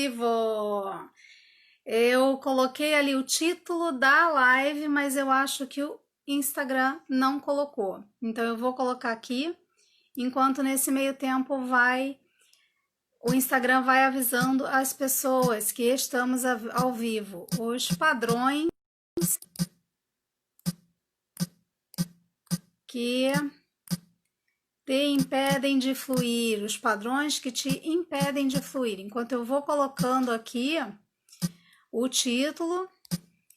vivo! Eu coloquei ali o título da live, mas eu acho que o Instagram não colocou. Então eu vou colocar aqui, enquanto nesse meio tempo o Instagram vai avisando as pessoas que estamos ao vivo. Os padrões que te impedem de fluir, os padrões que te impedem de fluir. Enquanto eu vou colocando aqui o título,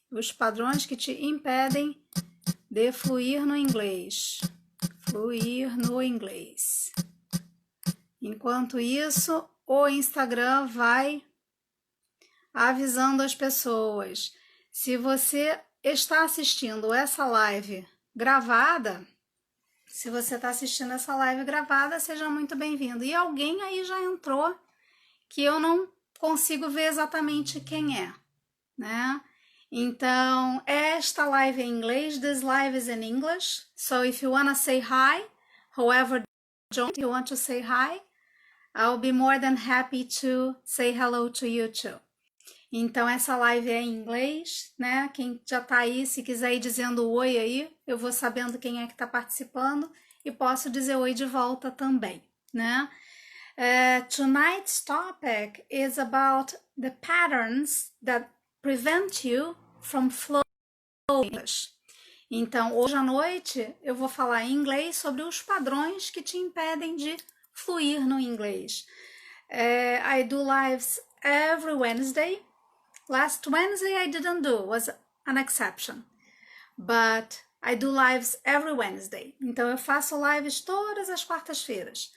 os padrões que te impedem de fluir no inglês. Fluir no inglês. Enquanto isso, o Instagram vai avisando as pessoas. Se você está assistindo essa live gravada, seja muito bem-vindo. E alguém aí já entrou que eu não consigo ver exatamente quem é, né? Então, esta live é em inglês, this live is in English. So if you want to say hi, whoever joined, you want to say hi, I'll be more than happy to say hello to you too. Então, essa live é em inglês, né? Quem já tá aí, se quiser ir dizendo oi aí, eu vou sabendo quem é que tá participando e posso dizer oi de volta também, né? Tonight's topic is about the patterns that prevent you from flowing English. Então, hoje à noite eu vou falar em inglês sobre os padrões que te impedem de fluir no inglês. I do lives every Wednesday. Last Wednesday I didn't do, was an exception. But I do lives every Wednesday. Então eu faço lives todas as quartas-feiras.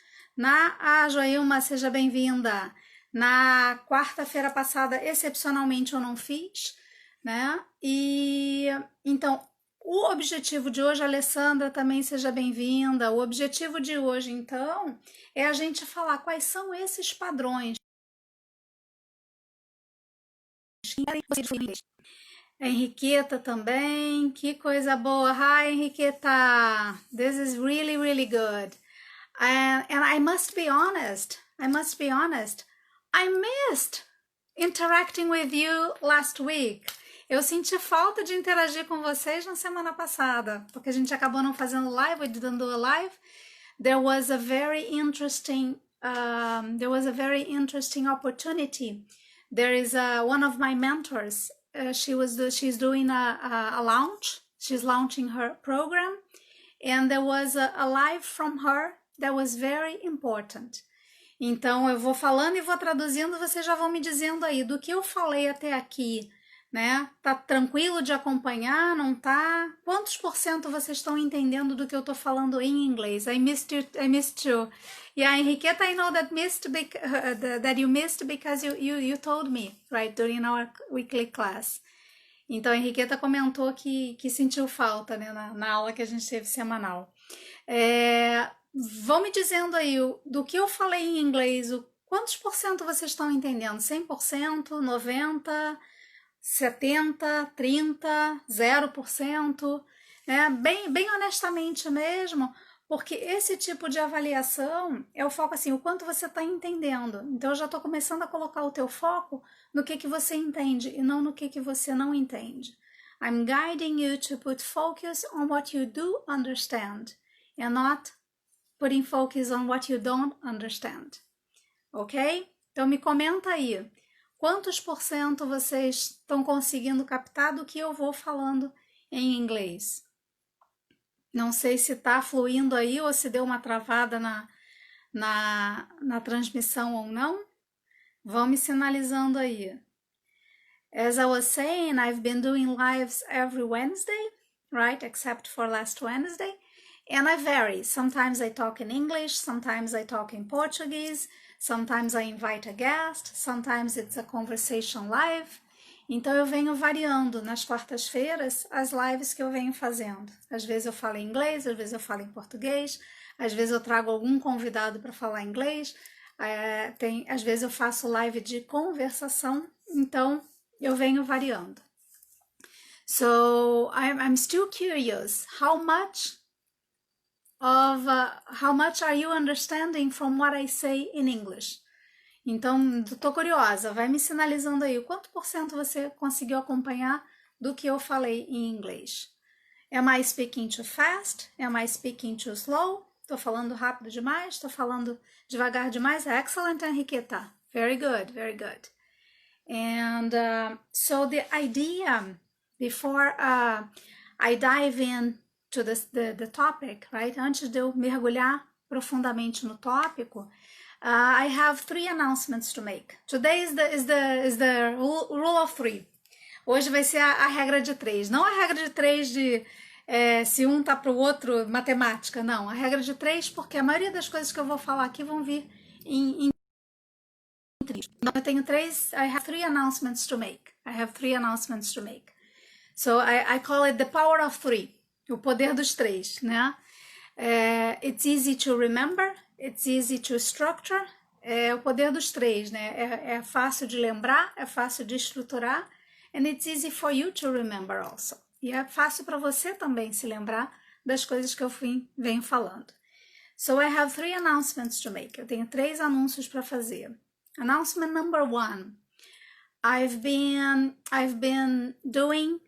Joilma, seja bem-vinda. Na quarta-feira passada, excepcionalmente, eu não fiz, né? E então, o objetivo de hoje, Alessandra, também seja bem-vinda. O objetivo de hoje, então, é a gente falar quais são esses padrões. Henriqueta também, que coisa boa. Hi, Henriqueta. This is really, really good. And I must be honest, I missed interacting with you last week. Eu senti falta de interagir com vocês na semana passada, porque a gente acabou não fazendo live, we didn't do a live. There was a very interesting opportunity. There is one of my mentors. She's doing a launch. She's launching her program, and there was a live from her that was very important. Então, eu vou falando e vou traduzindo, vocês já vão me dizendo aí do que eu falei até aqui, né? Tá tranquilo de acompanhar, não tá? Quantos por cento vocês estão entendendo do que eu tô falando em inglês? I missed you. Yeah, Henriqueta, I know that you missed because you told me, right, during our weekly class. Então, a Henriqueta comentou que sentiu falta, né, na aula que a gente teve semanal. Vão me dizendo aí do que eu falei em inglês, quantos por cento vocês estão entendendo? 100%, 90%, 70%, 30%, 0%, né? Bem honestamente mesmo, porque esse tipo de avaliação é o foco assim, o quanto você está entendendo. Então eu já estou começando a colocar o teu foco no que você entende e não no que você não entende. I'm guiding you to put focus on what you do understand and not putting focus on what you don't understand. Ok? Então me comenta aí. Quantos por cento vocês estão conseguindo captar do que eu vou falando em inglês? Não sei se está fluindo aí ou se deu uma travada na transmissão ou não. Vão me sinalizando aí. As I was saying, I've been doing lives every Wednesday, right? Except for last Wednesday. And I vary. Sometimes I talk in English, sometimes I talk in Portuguese, sometimes I invite a guest, sometimes it's a conversation live. Então eu venho variando nas quartas-feiras as lives que eu venho fazendo. Às vezes eu falo em inglês, às vezes eu falo em português, às vezes eu trago algum convidado para falar inglês, às vezes eu faço live de conversação, então eu venho variando. So I'm still curious, how much are you understanding from what I say in English? Então, tô curiosa, vai me sinalizando aí, quanto por cento você conseguiu acompanhar do que eu falei em inglês? Am I speaking too fast? Am I speaking too slow? Tô falando rápido demais? Tô falando devagar demais? Excellent, Enriqueta. Very good, very good. And so the idea, before I dive in to the topic, right? Antes de eu mergulhar profundamente no tópico, I have 3 announcements to make. Today is the rule of 3. Hoje vai ser a regra de 3. Não a regra de 3 de se um tá para o outro, matemática, não. A regra de 3 porque a maioria das coisas que eu vou falar aqui vão vir em eu tenho 3, I have 3 announcements to make. I have 3 announcements to make. So I call it the power of 3. O poder dos 3, né? It's easy to remember, it's easy to structure. É o poder dos 3, né? É fácil de lembrar, é fácil de estruturar. And it's easy for you to remember also. E é fácil para você também se lembrar das coisas que eu venho falando. So I have 3 announcements to make. Eu tenho 3 anúncios para fazer. Announcement number 1. I've been doing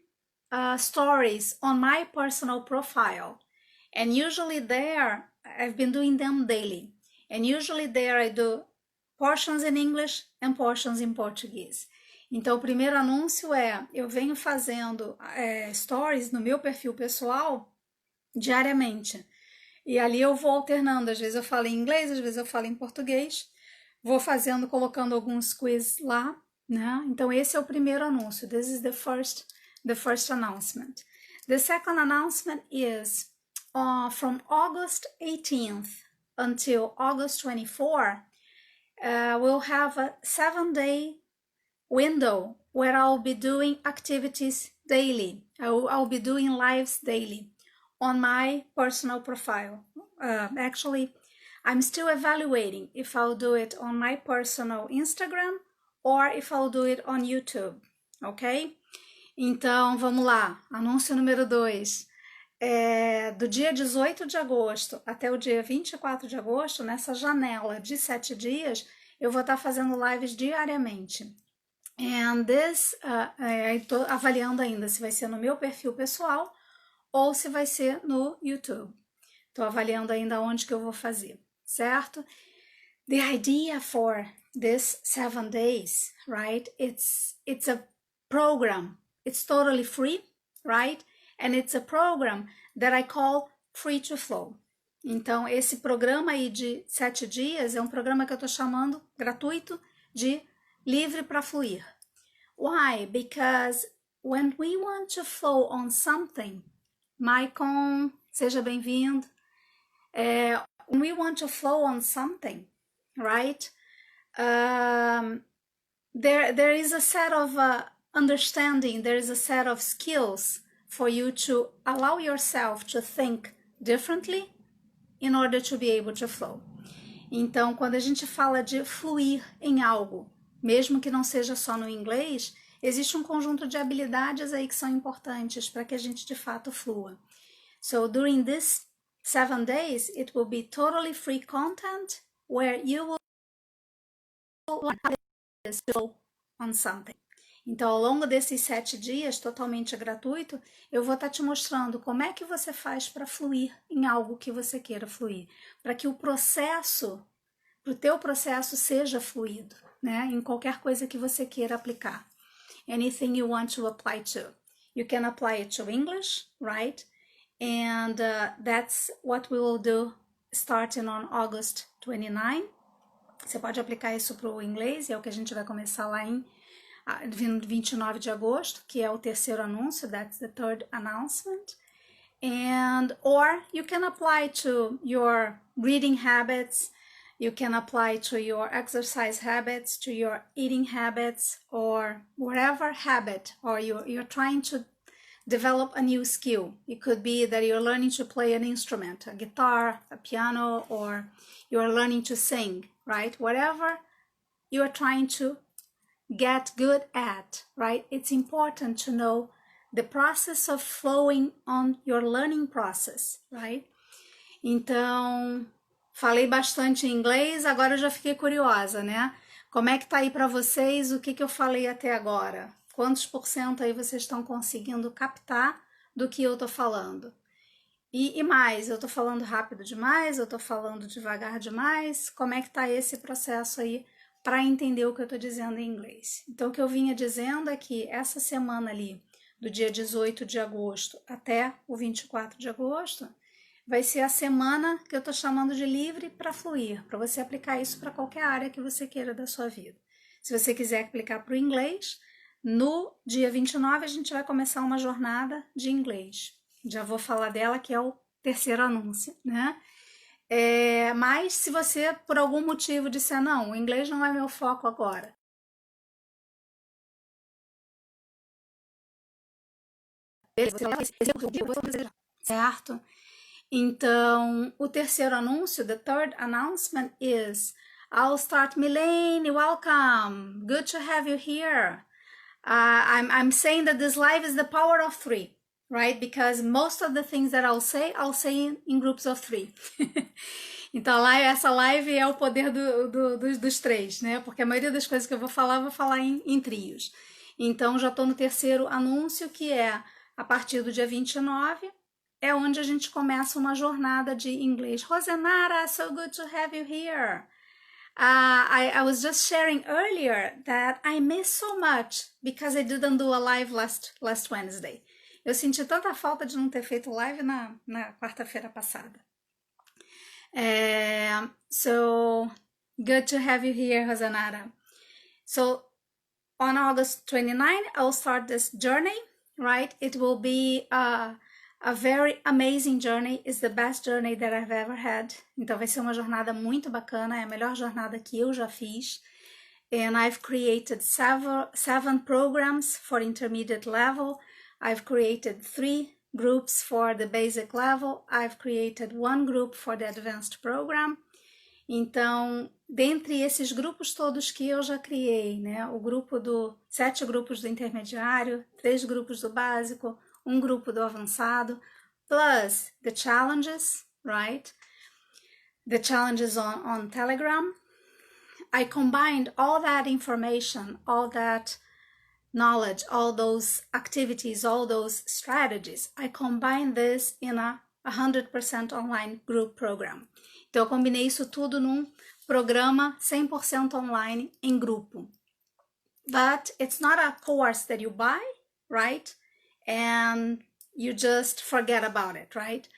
stories on my personal profile, and usually there I've been doing them daily, and usually there I do portions in English and portions in Portuguese. Então o primeiro anúncio eu venho fazendo stories no meu perfil pessoal diariamente, e ali eu vou alternando, às vezes eu falo em inglês, às vezes eu falo em português, vou fazendo, colocando alguns quiz lá, né? Então esse é o primeiro anúncio. This is the first announcement. The second announcement is from August 18th until August 24, we'll have a 7-day window where I'll be doing activities daily. I'll be doing lives daily on my personal profile. Actually, I'm still evaluating if I'll do it on my personal Instagram or if I'll do it on YouTube, ok? Então, vamos lá. Anúncio número 2. Do dia 18 de agosto até o dia 24 de agosto, nessa janela de 7 dias, eu vou estar fazendo lives diariamente. And this, estou avaliando ainda se vai ser no meu perfil pessoal ou se vai ser no YouTube. Estou avaliando ainda onde que eu vou fazer, certo? The idea for this 7 days, right? It's a program. It's totally free, right? And it's a program that I call Free to Flow. Então, esse programa aí de 7 dias é um programa que eu estou chamando gratuito de livre para fluir. Why? Because when we want to flow on something, Maicon, seja bem-vindo. When we want to flow on something, right? There is a set of understanding, there is a set of skills for you to allow yourself to think differently in order to be able to flow. Então, quando a gente fala de fluir em algo, mesmo que não seja só no inglês, existe um conjunto de habilidades aí que são importantes para que a gente de fato flua. So, during this 7 days, it will be totally free content where you will learn how to flow on something. Então, ao longo desses 7 dias, totalmente gratuito, eu vou estar te mostrando como é que você faz para fluir em algo que você queira fluir, para que o teu processo seja fluido, né? Em qualquer coisa que você queira aplicar. Anything you want to apply to. You can apply it to English, right? And that's what we will do starting on August 29. Você pode aplicar isso para o inglês, é o que a gente vai começar lá em 29 de agosto, que é o terceiro anúncio, that's the third announcement. Or you can apply to your reading habits, you can apply to your exercise habits, to your eating habits, or whatever habit, or you're trying to develop a new skill. It could be that you're learning to play an instrument, a guitar, a piano, or you're learning to sing, right? Whatever you're trying to get good at, right? It's important to know the process of flowing on your learning process, right? Então, falei bastante em inglês, agora eu já fiquei curiosa, né? Como é que tá aí para vocês o que eu falei até agora? Quantos por cento aí vocês estão conseguindo captar do que eu tô falando? E mais, eu tô falando rápido demais? Eu tô falando devagar demais? Como é que tá esse processo aí para entender o que eu tô dizendo em inglês? Então, o que eu vinha dizendo é que essa semana ali, do dia 18 de agosto até o 24 de agosto, vai ser a semana que eu tô chamando de livre para fluir, para você aplicar isso para qualquer área que você queira da sua vida. Se você quiser aplicar para o inglês, no dia 29 a gente vai começar uma jornada de inglês. Já vou falar dela, que é o terceiro anúncio, né? Mas se você, por algum motivo, disser, não, o inglês não é meu foco agora. Certo? Então, o terceiro anúncio, the third announcement is, I'll start Milene, welcome, good to have you here. I'm saying that this live is the power of three, right? Because most of the things that I'll say in groups of three. Então, essa live é o poder dos três, né? Porque a maioria das coisas que eu vou falar em trios. Então, já estou no terceiro anúncio, que é a partir do dia 29, é onde a gente começa uma jornada de inglês. Rosenara, so good to have you here. I was just sharing earlier that I miss so much because I didn't do a live last Wednesday. Eu senti tanta falta de não ter feito live na quarta-feira passada. So good to have you here, Rosanara. So on August 29, I'll start this journey, right? It will be a very amazing journey. It's the best journey that I've ever had. Então vai ser uma jornada muito bacana, é a melhor jornada que eu já fiz. And I've created seven programs for intermediate level. I've created 3 groups for the basic level. I've created 1 group for the advanced program. Então, dentre esses grupos todos que eu já criei, né, 7 grupos do intermediário, 3 grupos do básico, 1 grupo do avançado, plus the challenges, right? The challenges on Telegram. I combined all that information, all that knowledge, all those activities, all those strategies. I combined this in a 100% online group program. Então, eu combinei isso tudo num programa 100% online em grupo. But it's not a course that you buy, right? And you just forget about it, right?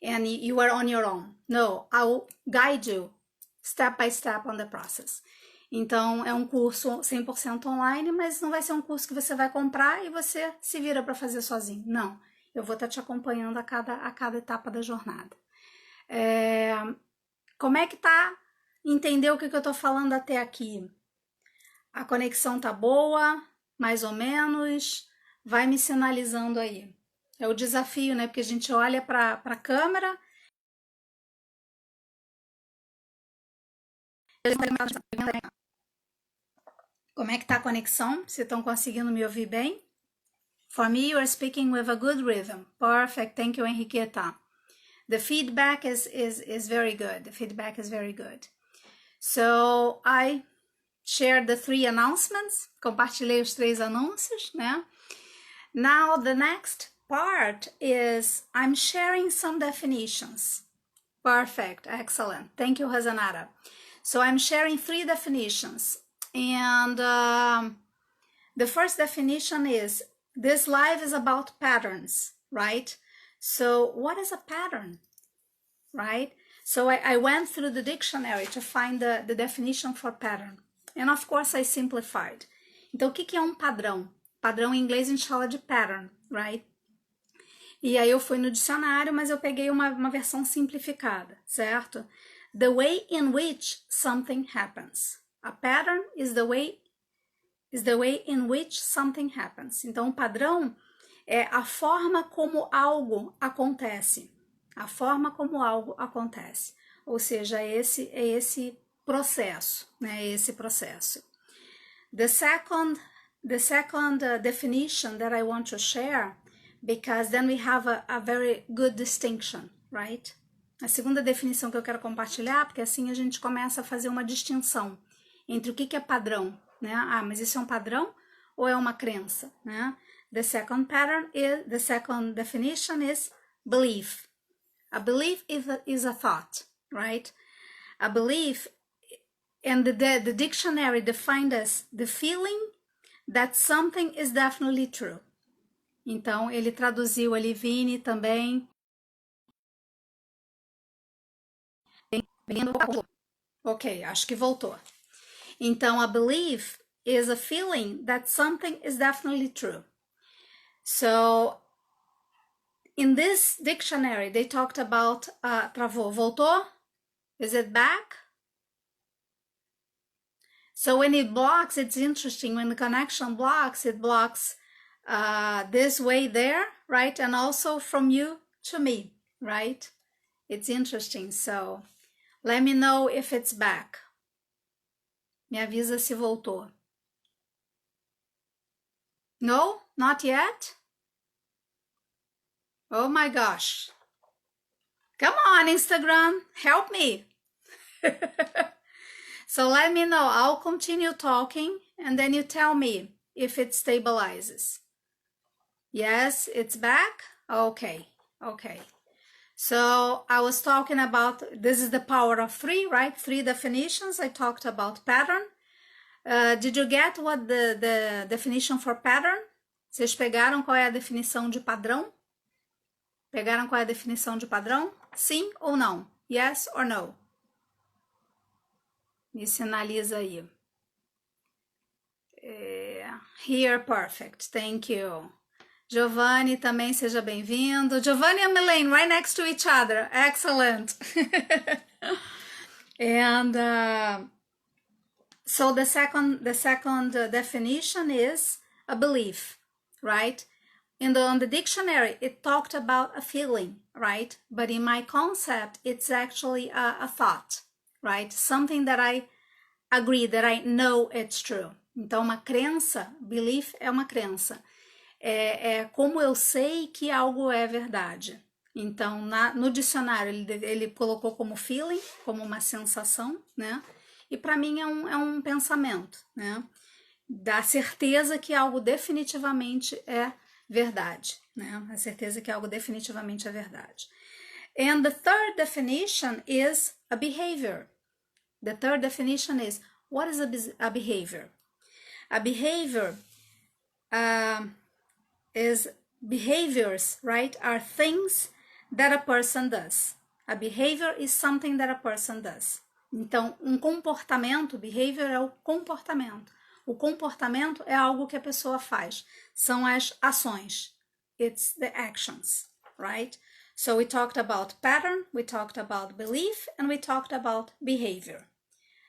And you are on your own. No, I'll guide you step by step on the process. Então, é um curso 100% online, mas não vai ser um curso que você vai comprar e você se vira para fazer sozinho. Não, eu vou estar te acompanhando a cada etapa da jornada. Como é que tá? Entendeu o que eu tô falando até aqui? A conexão tá boa? Mais ou menos? Vai me sinalizando aí. É o desafio, né? Porque a gente olha para a câmera. Como é que tá a conexão? Se estão conseguindo me ouvir bem? For me, you are speaking with a good rhythm. Perfect. Thank you, Henriqueta. The feedback is very good. The feedback is very good. So, I shared the 3 announcements. Compartilhei os 3 anúncios, né? Now, the next part is I'm sharing some definitions. Perfect. Excellent. Thank you, Rosanara. So, I'm sharing 3 definitions. And the first definition is, this live is about patterns, right? So what is a pattern, right? So I went through the dictionary to find the definition for pattern. And of course I simplified. Então o que é um padrão? Padrão em inglês a gente fala de pattern, right? E aí eu fui no dicionário, mas eu peguei uma versão simplificada, certo? The way in which something happens. A pattern is the way in which something happens. Então, o padrão é a forma como algo acontece. A forma como algo acontece. Ou seja, é esse processo, né? Esse processo. The second definition that I want to share, because then we have a very good distinction, right? A segunda definição que eu quero compartilhar, porque assim a gente começa a fazer uma distinção entre o que é padrão, né? Ah, mas isso é um padrão ou é uma crença, né? The second definition is belief. A belief is a thought, right? A belief, and the dictionary defined as the feeling that something is definitely true. Então, ele traduziu ali, Vini, também. Ok, acho que voltou. Então, a belief is a feeling that something is definitely true. So, in this dictionary, they talked about... travou, voltou? Is it back? So when it blocks, it's interesting. When the connection blocks, it blocks this way there, right? And also from you to me, right? It's interesting. So let me know if it's back. Me avisa se voltou. No, not yet? Oh my gosh. Come on, Instagram, help me. So let me know. I'll continue talking and then you tell me if it stabilizes. Yes, it's back? Okay, okay. So I was talking about, this is the power of three, right? 3 definitions. I talked about pattern. Did you get what the definition for pattern? Vocês pegaram qual é a definição de padrão? Pegaram qual é a definição de padrão? Sim ou não? Yes or no? Me sinaliza aí. Here, perfect. Thank you. Giovanni também, seja bem-vindo. Giovanni and Elaine, right next to each other. Excellent. And so the second definition is a belief, right? On the dictionary, it talked about a feeling, right? But in my concept, it's actually a thought, right? Something that I agree, that I know it's true. Então, uma crença, belief é uma crença. É como eu sei que algo é verdade. Então, no dicionário, ele colocou como feeling, como uma sensação, né? E para mim é um pensamento, né? Da certeza que algo definitivamente é verdade, né? A certeza que algo definitivamente é verdade. And the third definition is a behavior. The third definition is, what is a behavior? A behavior is behaviors, right? Are things that a person does. A behavior is something that a person does. Então, um comportamento, behavior é o comportamento. O comportamento é algo que a pessoa faz. São as ações. It's the actions, right? So we talked about pattern, we talked about belief, and we talked about behavior.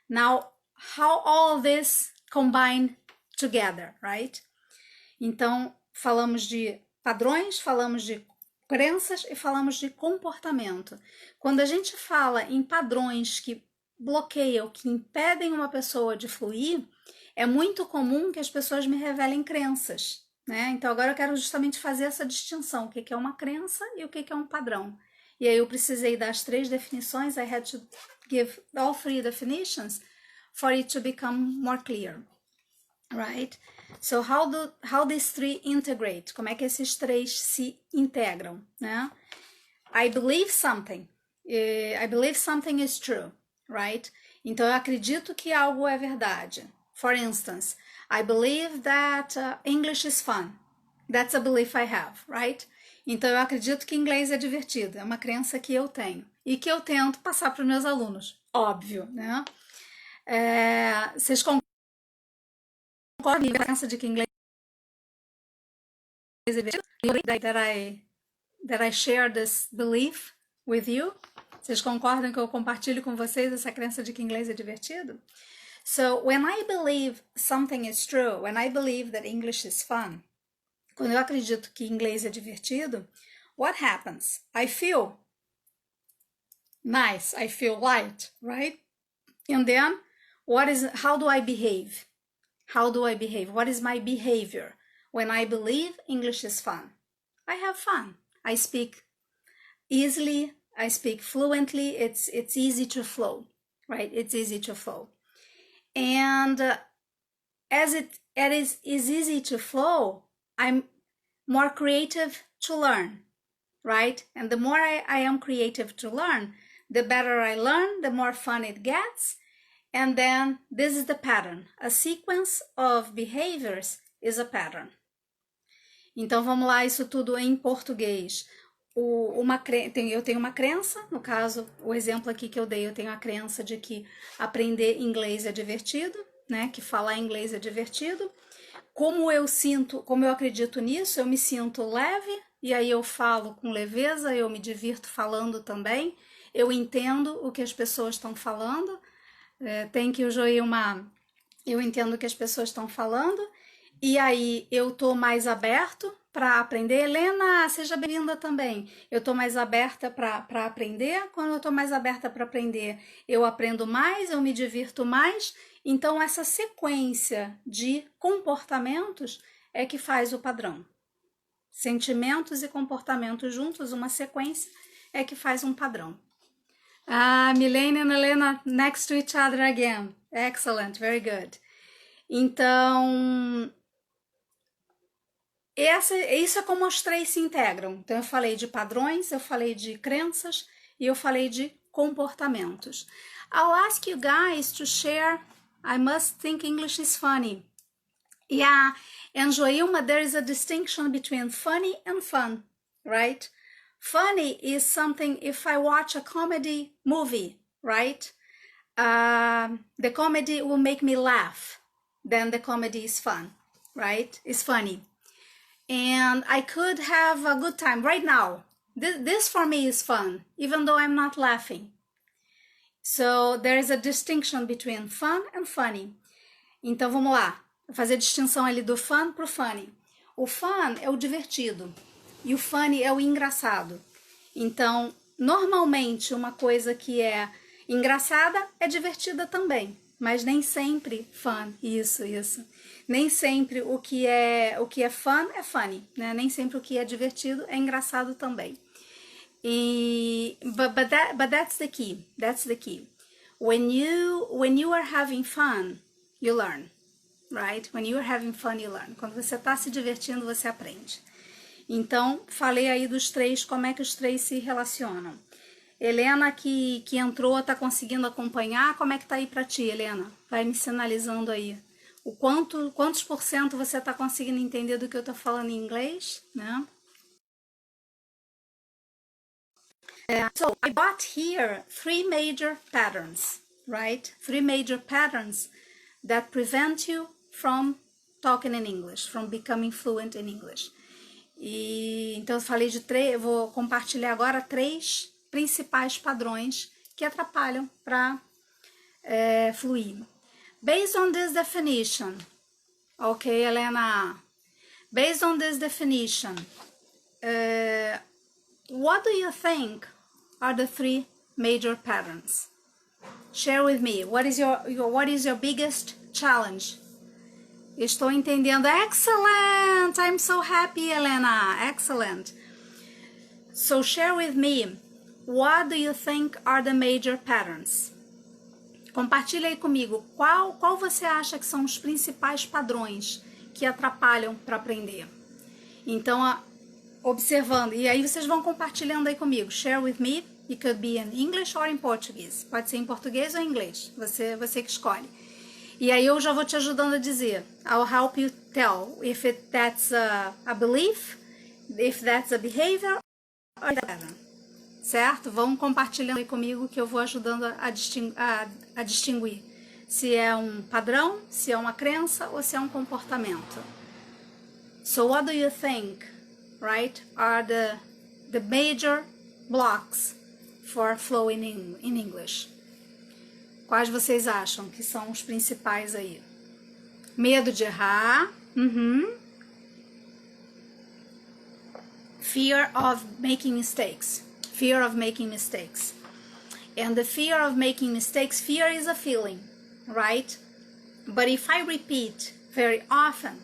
Now, how all of this combine together, right? Então, falamos de padrões, falamos de crenças e falamos de comportamento. Quando a gente fala em padrões que bloqueiam, que impedem uma pessoa de fluir, é muito comum que as pessoas me revelem crenças, né? Então agora eu quero justamente fazer essa distinção, o que é uma crença e o que é um padrão. E aí eu precisei das 3 definições, I had to give all 3 definitions for it to become more clear, right? So how these 3 integrate? Como é que esses 3 se integram, né? I believe something is true, right? Então eu acredito que algo é verdade. For instance, I believe that English is fun. That's a belief I have, right? Então eu acredito que inglês é divertido, é uma crença que eu tenho e que eu tento passar para os meus alunos, óbvio, né? Vocês concordam com a crença de que inglês é divertido? That I share this belief with you? Vocês concordam que eu compartilho com vocês essa crença de que inglês é divertido? So, when I believe something is true, when I believe that English is fun, quando eu acredito que inglês é divertido, what happens? I feel nice, I feel light, right? And then, how do I behave? How do I behave? What is my behavior? When I believe English is fun, I have fun. I speak easily, I speak fluently, it's easy to flow, right? It's easy to flow. And as it is easy to flow, I'm more creative to learn, right? And the more I am creative to learn, the better I learn, the more fun it gets. And then this is the pattern. A sequence of behaviors is a pattern. Então vamos lá, isso tudo em português. Eu tenho uma crença, no caso, o exemplo aqui que eu dei, eu tenho a crença de que aprender inglês é divertido, né? Que falar inglês é divertido. Como eu acredito nisso, eu me sinto leve, e aí eu falo com leveza, eu me divirto falando também, eu entendo o que as pessoas estão falando, tem que eu entendo o que as pessoas estão falando, e aí eu tô mais aberto para aprender. Helena, seja bem-vinda também. Eu tô mais aberta para aprender. Quando eu tô mais aberta para aprender, eu aprendo mais, eu me divirto mais. Então, essa sequência de comportamentos é que faz o padrão. Sentimentos e comportamentos juntos, uma sequência, é que faz um padrão. Milene and Helena next to each other again. Excellent, very good. Então, isso é como os três se integram. Então, eu falei de padrões, eu falei de crenças e eu falei de comportamentos. I'll ask you guys to share. I must think English is funny. Yeah, and Joilma, there is a distinction between funny and fun, right? Funny is something, if I watch a comedy movie, right? The comedy will make me laugh. Then the comedy is fun, right? It's funny. And I could have a good time right now. This for me is fun, even though I'm not laughing. So there is a distinction between fun and funny. Então vamos lá, vou fazer a distinção ali do fun pro funny. O fun é o divertido e o funny é o engraçado. Então, normalmente uma coisa que é engraçada é divertida também, mas nem sempre fun, isso. Nem sempre o que é fun é funny, né? Nem sempre o que é divertido é engraçado também. But that's the key. That's the key. When you are having fun, you learn, right? When you are having fun, you learn. Quando você está se divertindo, você aprende. Então, falei aí dos três, como é que os três se relacionam. Helena, que entrou, está conseguindo acompanhar? Como é que tá aí para ti, Helena? Vai me sinalizando aí. Quantos por cento você está conseguindo entender do que eu estou falando em inglês, né? So I got here 3 major patterns, right? 3 major patterns that prevent you from talking in English, from becoming fluent in English. E então eu falei de 3, eu vou compartilhar agora 3 principais padrões que atrapalham para fluir. Based on this definition, okay, Helena, based on this definition, what do you think are the 3 major patterns? Share with me. What is your biggest challenge? Estou entendendo. Excellent! I'm so happy, Helena. Excellent. So share with me. What do you think are the major patterns? Compartilha aí comigo. Qual você acha que são os principais padrões que atrapalham para aprender? Então, observando. E aí vocês vão compartilhando aí comigo. Share with me. It could be in English or in Portuguese. Pode ser em português ou em inglês. Você que escolhe. E aí eu já vou te ajudando a dizer. I'll help you tell if that's a belief, if that's a behavior, or a pattern. Certo? Vão compartilhando aí comigo que eu vou ajudando a distinguir se é um padrão, se é uma crença ou se é um comportamento. So what do you think, right, are the major blocks for flowing in English? Quais vocês acham que são os principais aí? Medo de errar. Fear of making mistakes. Fear of making mistakes. And the fear of making mistakes, fear is a feeling, right? But if I repeat very often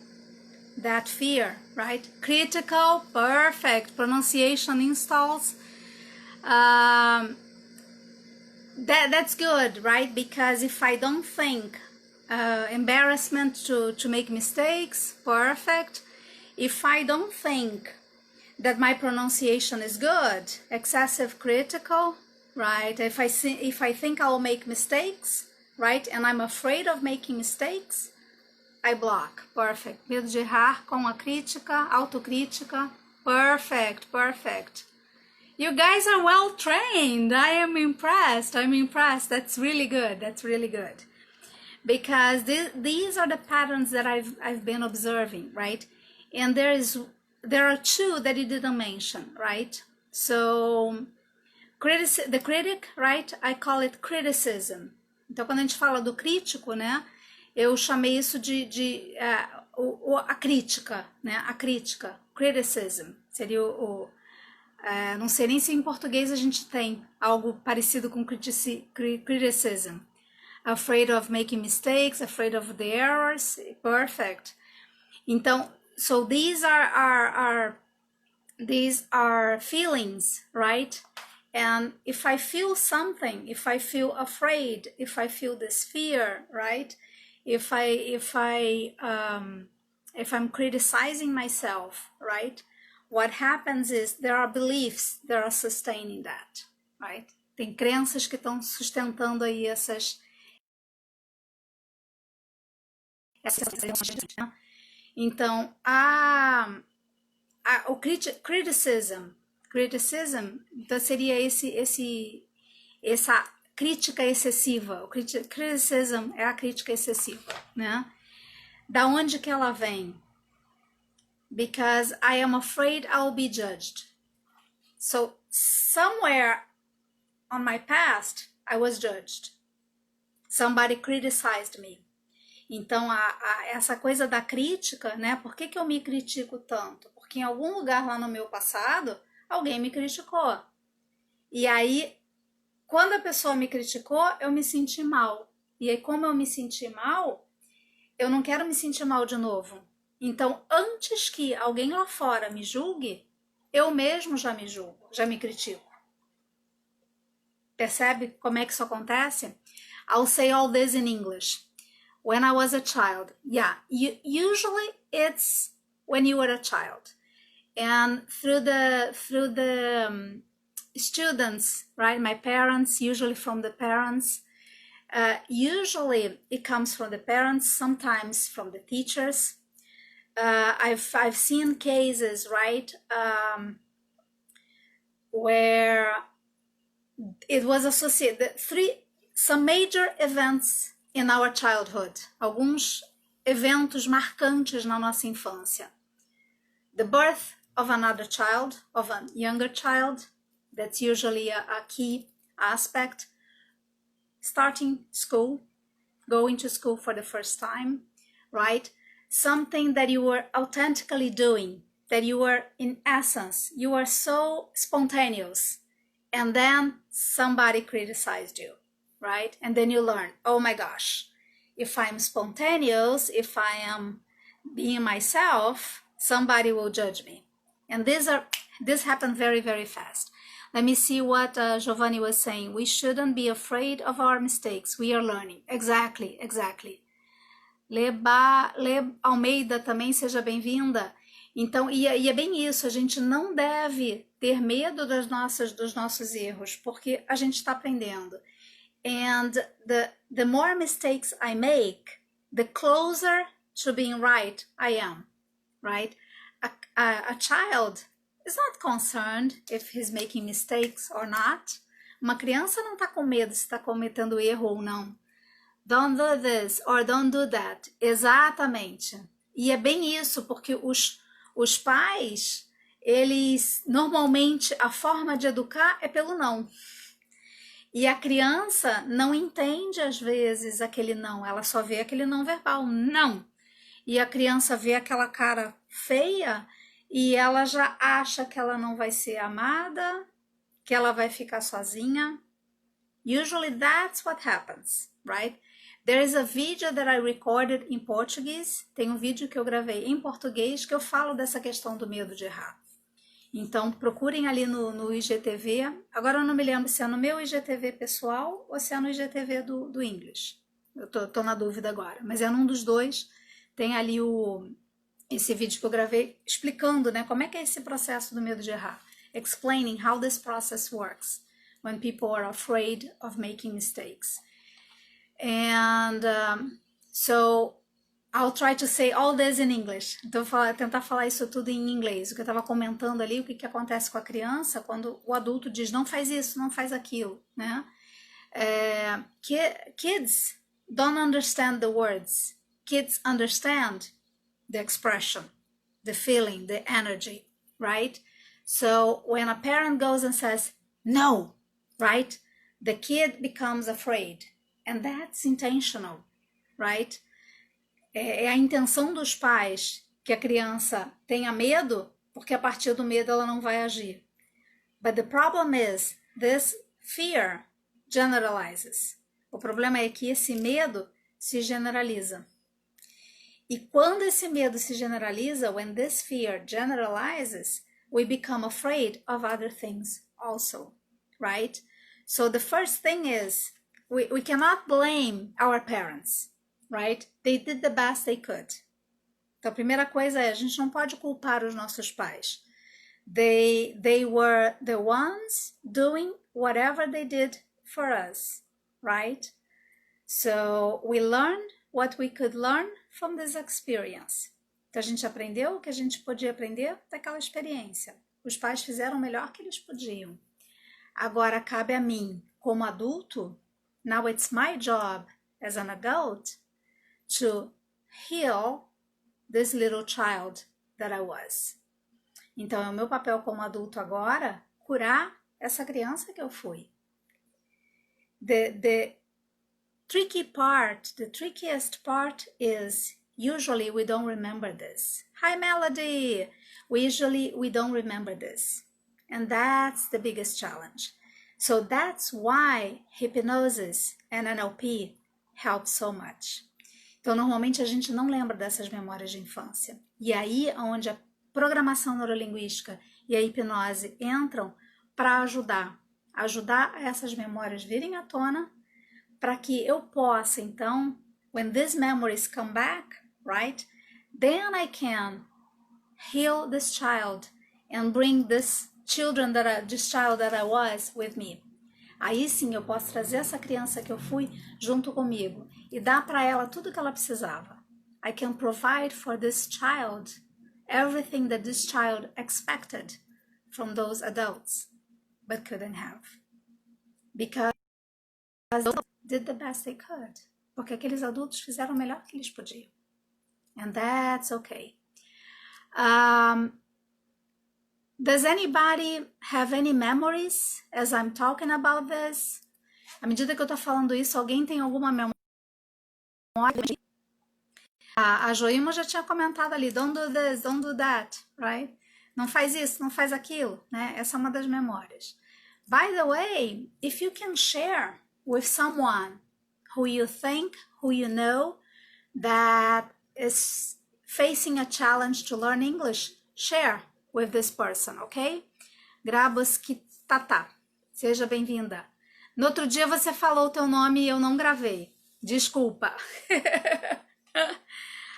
that fear, right? Critical, perfect, pronunciation installs. That's good, right? Because if I don't think embarrassment to make mistakes, perfect. If I don't think that my pronunciation is good, excessive critical, right? If I think I'll make mistakes, right? And I'm afraid of making mistakes, I block, perfect. Medo de errar com a crítica, autocrítica, perfect, perfect. You guys are well trained. I am impressed. I'm impressed. That's really good. That's really good. Because these are the patterns that I've been observing, right? And there are two that you didn't mention, right? So the critic, right? I call it criticism. Então quando a gente fala do crítico, né? Eu chamei isso de a crítica, né? A crítica, criticism, seria não sei nem se em português a gente tem algo parecido com criticism. Afraid of making mistakes, afraid of the errors, perfect. Então, so these are feelings, right? And if I feel something, if I feel afraid, if I feel this fear, right? If I'm criticizing myself, right? What happens is there are beliefs that are sustaining that, right? Tem crenças que estão sustentando aí essas então o criticism, então seria essa crítica excessiva. O criticism é a crítica excessiva, né? Da onde que ela vem? Because I am afraid I'll be judged. So somewhere on my past I was judged. Somebody criticized me. Então essa coisa da crítica, né? Por que eu me critico tanto? Porque em algum lugar lá no meu passado alguém me criticou. E aí quando a pessoa me criticou, eu me senti mal. E aí como eu me senti mal, eu não quero me sentir mal de novo. Então, antes que alguém lá fora me julgue, eu mesmo já me julgo, já me critico. Percebe como é que isso acontece? I'll say all this in English. When I was a child, usually it's when you were a child. And through the students, right, my parents, usually from the parents, usually it comes from the parents, sometimes from the teachers. I've seen cases, right, where it was associated, some major events in our childhood, alguns eventos marcantes na nossa infância. The birth of another child, of a younger child, that's usually a key aspect. Starting school, going to school for the first time, right? Something that you were authentically doing, that you were in essence, you were so spontaneous, and then somebody criticized you, right? And then you learn, oh my gosh, if I'm spontaneous, if I am being myself, somebody will judge me. And this happened very, very fast. Let me see what Giovanni was saying. We shouldn't be afraid of our mistakes. We are learning. Exactly. Le Almeida também, seja bem-vinda. Então, e é bem isso, a gente não deve ter medo dos nossos erros, porque a gente está aprendendo. And the more mistakes I make, the closer to being right I am, right? A child is not concerned if he's making mistakes or not. Uma criança não está com medo se está cometendo erro ou não. Don't do this or don't do that. Exatamente. E é bem isso, porque os pais, eles, normalmente, a forma de educar é pelo não. E a criança não entende, às vezes, aquele não. Ela só vê aquele não verbal, não. E a criança vê aquela cara feia e ela já acha que ela não vai ser amada, que ela vai ficar sozinha. Usually that's what happens, right? There is a video that I recorded in Portuguese. Tem um vídeo que eu gravei em português que eu falo dessa questão do medo de errar. Então, procurem ali no IGTV. Agora eu não me lembro se é no meu IGTV pessoal ou se é no IGTV do English. Eu tô na dúvida agora, mas é num dos dois. Tem ali esse vídeo que eu gravei explicando, né, como é que é esse processo do medo de errar. Explaining how this process works when people are afraid of making mistakes. And so I'll try to say all this in English. Então, tentar falar isso tudo em inglês. O que eu estava comentando ali, o que acontece com a criança quando o adulto diz não faz isso, não faz aquilo, né? Kids don't understand the words. Kids understand the expression, the feeling, the energy, right? So when a parent goes and says no, right? The kid becomes afraid. And that's intentional, right? É a intenção dos pais que a criança tenha medo, porque a partir do medo ela não vai agir. But the problem is, this fear generalizes. O problema é que esse medo se generaliza. E quando esse medo se generaliza, when this fear generalizes, we become afraid of other things also, right? So the first thing is, we cannot blame our parents, right? They did the best they could. Então a primeira coisa é, a gente não pode culpar os nossos pais. They were the ones doing whatever they did for us, right? So we learned what we could learn from this experience. Então a gente aprendeu o que a gente podia aprender daquela experiência. Os pais fizeram o melhor que eles podiam. Agora cabe a mim, como adulto, now it's my job as an adult to heal this little child that I was. Então é o meu papel como adulto agora curar essa criança que eu fui. The tricky part, the trickiest part is usually we don't remember this. Hi Melody! We don't remember this. And that's the biggest challenge. So that's why hypnosis and NLP help so much. Então normalmente a gente não lembra dessas memórias de infância. E aí é onde a programação neurolinguística e a hipnose entram para ajudar essas memórias virem à tona, para que eu possa, então, when these memories come back, right, then I can heal this child and bring this child that I was with me. Aí sim eu posso trazer essa criança que eu fui junto comigo e dar para ela tudo que ela precisava. I can provide for this child everything that this child expected from those adults but couldn't have. Because they did the best they could. Porque aqueles adultos fizeram o melhor que eles podiam. And that's okay. Does anybody have any memories as I'm talking about this? À medida que eu tô falando isso, alguém tem alguma memória? A Joima já tinha comentado ali, don't do this, don't do that, right? Não faz isso, não faz aquilo, né? Essa é uma das memórias. By the way, if you can share with someone who you think, who you know, that is facing a challenge to learn English, share with this person, ok? Graboski Tata, seja bem-vinda. No outro dia você falou o teu nome e eu não gravei. Desculpa.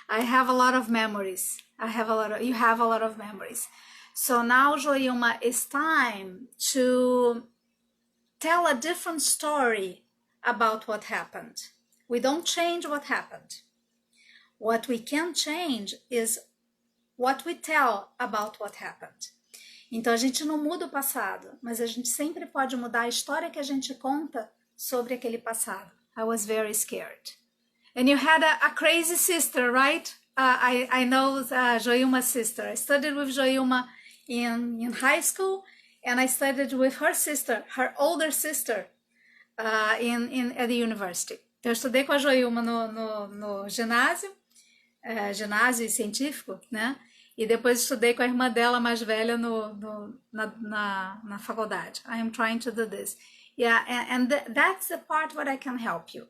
I have a lot of memories. You have a lot of memories. So now, Joilma, it's time to tell a different story about what happened. We don't change what happened. What we can change is what we tell about what happened. Então a gente não muda o passado, mas a gente sempre pode mudar a história que a gente conta sobre aquele passado. I was very scared. And you had a crazy sister, right? I know Joilma's sister. I studied with Joilma in high school, and I studied with her sister, her older sister, at the university. Então, eu estudei com a Joilma no ginásio, ginásio científico, né? E depois estudei com a irmã dela mais velha na faculdade. I am trying to do this. Yeah, and that's the part where I can help you.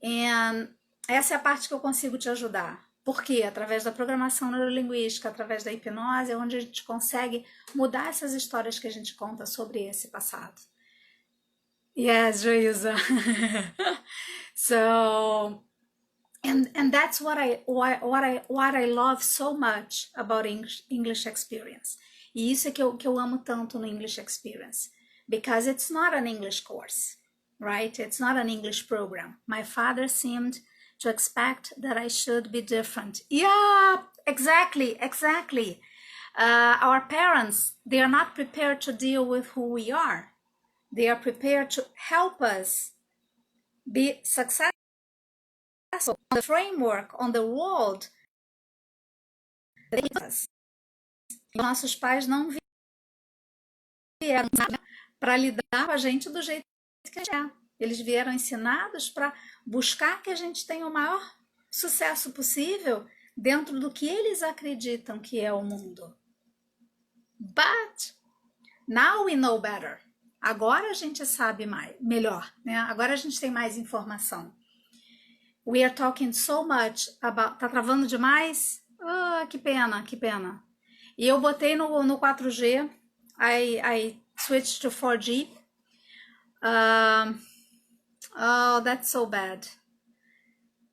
And essa é a parte que eu consigo te ajudar. Por quê? Através da programação neurolinguística, através da hipnose, é onde a gente consegue mudar essas histórias que a gente conta sobre esse passado. Yes, Joilza. So, and that's what I love so much about English experience. E isso é que eu amo tanto no English experience, because it's not an English course, right? It's not an English program. My father seemed to expect that I should be different. Yeah, exactly. Our parents, they are not prepared to deal with who we are. They are prepared to help us be successful on the framework, on the world. Nossos pais não vieram para lidar com a gente do jeito que a gente é. Eles vieram ensinados para buscar que a gente tenha o maior sucesso possível dentro do que eles acreditam que é o mundo. But now we know better. Agora a gente sabe melhor, né? Agora a gente tem mais informação. We are talking so much about... Tá travando demais? Que pena. E eu botei no 4G, I switched to 4G. Oh, that's so bad.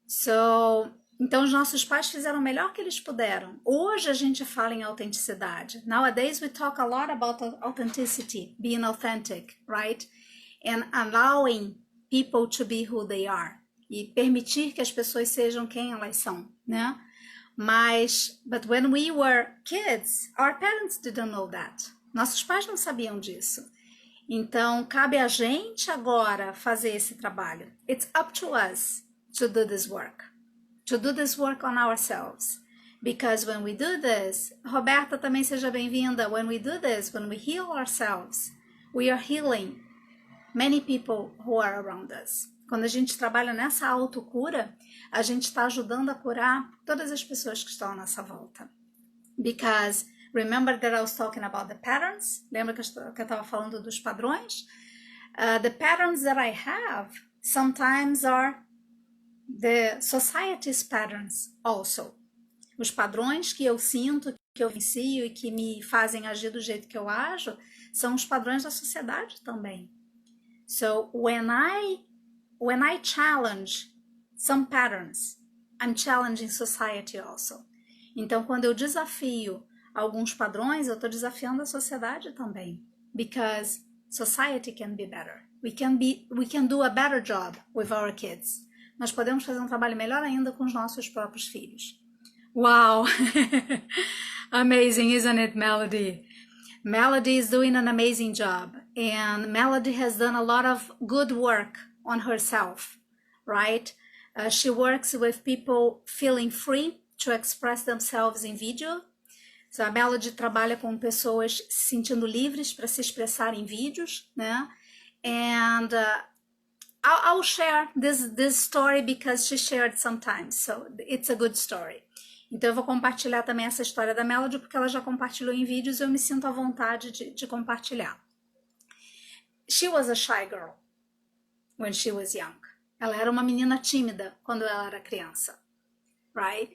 So, então os nossos pais fizeram o melhor que eles puderam. Hoje a gente fala em autenticidade. Nowadays we talk a lot about authenticity, being authentic, right? And allowing people to be who they are. E permitir que as pessoas sejam quem elas são, né? But when we were kids, our parents didn't know that. Nossos pais não sabiam disso. Então, cabe a gente agora fazer esse trabalho. It's up to us to do this work. To do this work on ourselves. Because when we do this, Roberta também seja bem-vinda. When we do this, when we heal ourselves, we are healing many people who are around us. Quando a gente trabalha nessa autocura, a gente está ajudando a curar todas as pessoas que estão à nossa volta. Because remember that I was talking about the patterns? Lembra que eu estava falando dos padrões? The patterns that I have sometimes are the society's patterns also. Os padrões que eu sinto, que eu vivencio e que me fazem agir do jeito que eu ajo, são os padrões da sociedade também. So when I challenge some patterns, I'm challenging society also. Então, quando eu desafio alguns padrões, eu estou desafiando a sociedade também. Because society can be better. We can do a better job with our kids. Nós podemos fazer um trabalho melhor ainda com os nossos próprios filhos. Wow! Amazing, isn't it, Melody? Melody is doing an amazing job. And Melody has done a lot of good work on herself, right? She works with people feeling free to express themselves in video. So a Melody trabalha com pessoas se sentindo livres para se expressar em vídeos, né? And I'll share this story because she shared sometimes, so it's a good story. Então eu vou compartilhar também essa história da Melody porque ela já compartilhou em vídeos e eu me sinto à vontade de compartilhar. She was a shy girl when she was young. Ela era uma menina tímida quando ela era criança, right?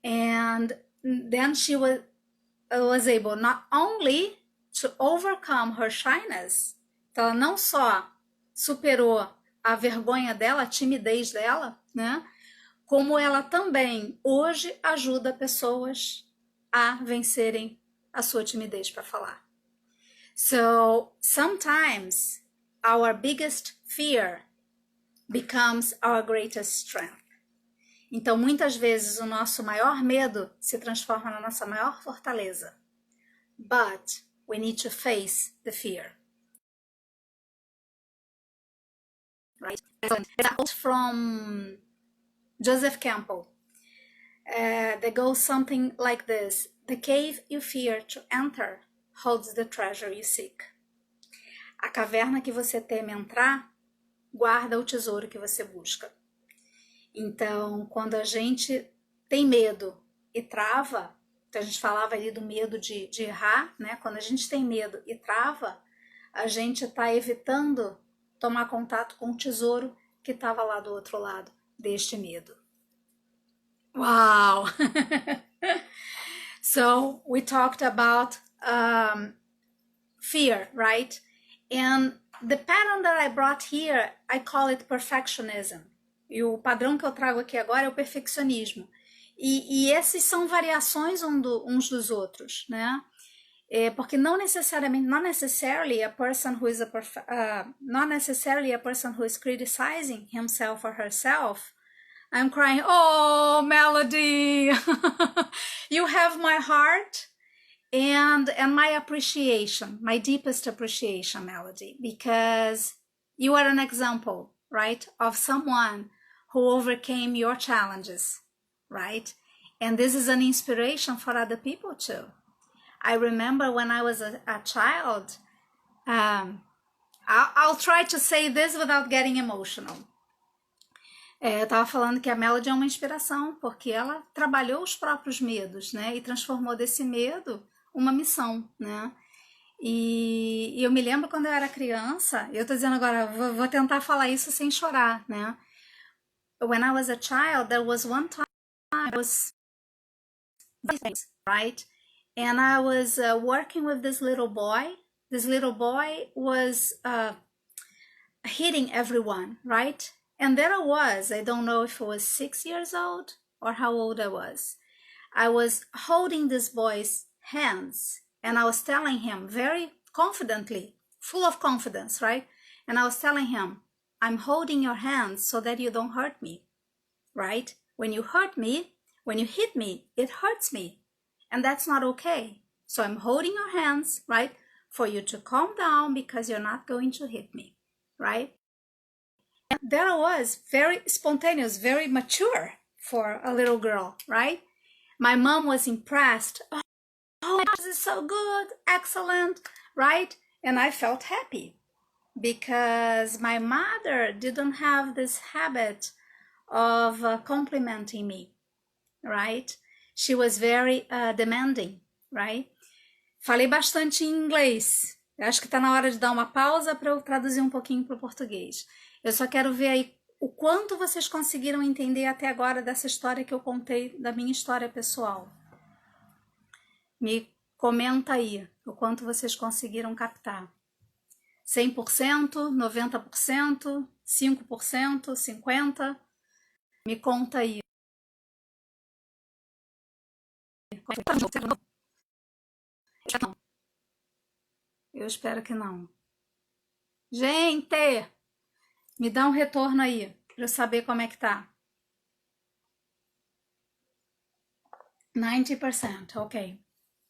And then she was able not only to overcome her shyness, então ela não só superou a vergonha dela, a timidez dela, né? Como ela também hoje ajuda pessoas a vencerem a sua timidez para falar. So sometimes our biggest fear becomes our greatest strength. Então, muitas vezes, o nosso maior medo se transforma na nossa maior fortaleza. But we need to face the fear. Right? That's from Joseph Campbell. That goes something like this. The cave you fear to enter holds the treasure you seek. A caverna que você teme entrar guarda o tesouro que você busca. Então, quando a gente tem medo e trava, então a gente falava ali do medo de errar, né? Quando a gente tem medo e trava, a gente está evitando tomar contato com o tesouro que estava lá do outro lado deste medo. Wow! So, we talked about fear, right? And the pattern that I brought here, I call it perfectionism. E o padrão que eu trago aqui agora é o perfeccionismo. E esses são variações uns dos outros, né? Porque não necessariamente, not necessarily a person who is not necessarily a person who is criticizing himself or herself. I'm crying, oh, Melody, you have my heart and my appreciation, my deepest appreciation, Melody, because you are an example, right, of someone who overcame your challenges, right? And this is an inspiration for other people too. I remember when I was a child, I'll try to say this without getting emotional. Eu tava falando que a Melody é uma inspiração, porque ela trabalhou os próprios medos, né? E transformou desse medo uma missão, né? E eu me lembro quando eu era criança, eu tô dizendo agora, vou tentar falar isso sem chorar, né? When I was a child, there was one time I was, right? And I was working with this little boy. This little boy was hitting everyone, right? And there I was, I don't know if I was 6 years old or how old I was holding this boy's hands and I was telling him very confidently, full of confidence, right? And I was telling him, I'm holding your hands so that you don't hurt me, right? When you hurt me, when you hit me, it hurts me. And that's not okay. So I'm holding your hands, right? For you to calm down because you're not going to hit me, right? And there I was, very spontaneous, very mature for a little girl, right? My mom was impressed. Oh, this is so good, excellent, right? And I felt happy because my mother didn't have this habit of complimenting me, right? She was very demanding, right? Falei bastante em inglês. Eu acho que está na hora de dar uma pausa para eu traduzir um pouquinho para o português. Eu só quero ver aí o quanto vocês conseguiram entender até agora dessa história que eu contei, da minha história pessoal. Me comenta aí o quanto vocês conseguiram captar. 100%, 90%, 5%, 50%? Me conta aí. Eu espero que não. Gente, me dá um retorno aí, para eu saber como é que tá. 90%, ok.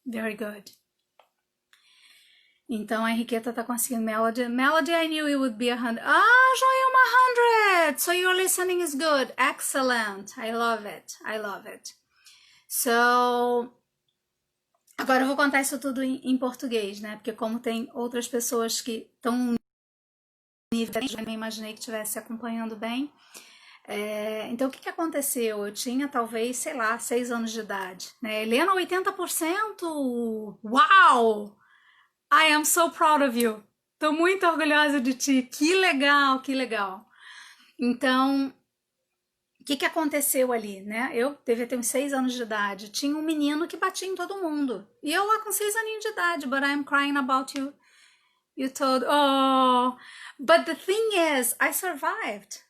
Very good. Então a Henriqueta tá conseguindo. Melody, I knew it would be 100. Ah, Joelma, 100! So your listening is good. Excellent. I love it. I love it. So, agora eu vou contar isso tudo em português, né? Porque como tem outras pessoas que estão nível, eu nem imaginei que estivesse acompanhando bem. Então, o que aconteceu? Eu tinha, talvez, sei lá, 6 anos de idade. Né? Helena, 80%! Uau! I am so proud of you. Tô muito orgulhosa de ti. Que legal, que legal. Então, o que aconteceu ali, né? Eu devia ter uns 6 anos de idade. Tinha um menino que batia em todo mundo. E eu lá com 6 aninhos de idade. But I'm crying about you. You told, oh. But the thing is, I survived.